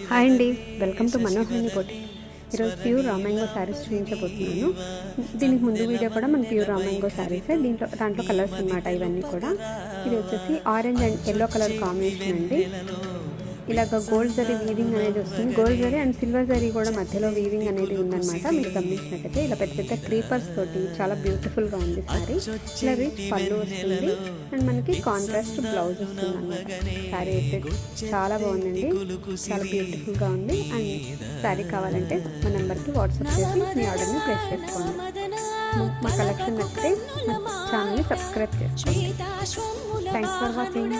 Hi అండి, welcome to మనోహరిని boutique. ఈరోజు pure raw mango saris చూపించబోతున్నాను. దీనికి ముందు వీడియో కూడా మన ప్యూర్ రా మ్యాంగో శారీసే. దాంట్లో కలర్స్ అనమాట ఇవన్నీ కూడా. ఇది వచ్చేసి orange and yellow colour combination అండి. ఇలాగ గోల్డ్ జరీ వీవింగ్ అనేది వస్తుంది. Gold zari and silver zari కూడా మధ్యలో వీవింగ్ అనేది ఉందన్నమాట. మీరు గమనించినట్టయితే ఇలా పెద్ద పెద్ద క్రీపర్స్ తోటి చాలా బ్యూటిఫుల్గా ఉంది శారీ. ఇలా రిచ్ పళ్ళు వస్తుంది అండ్ మనకి కాంట్రాస్ట్ బ్లౌజ్ వస్తుంది అన్నమాట. శారీ అయితే చాలా బాగుందండి, చాలా బ్యూటిఫుల్గా ఉంది. అండ్ శారీ కావాలంటే మా నెంబర్కి వాట్సాప్ చేసి మీ ఆర్డర్ని ప్లేస్ చేసుకోండి. మా కలెక్షన్ నచ్చితే మా ఛానల్ని సబ్స్క్రైబ్ చేసుకోండి. Thanks for watching.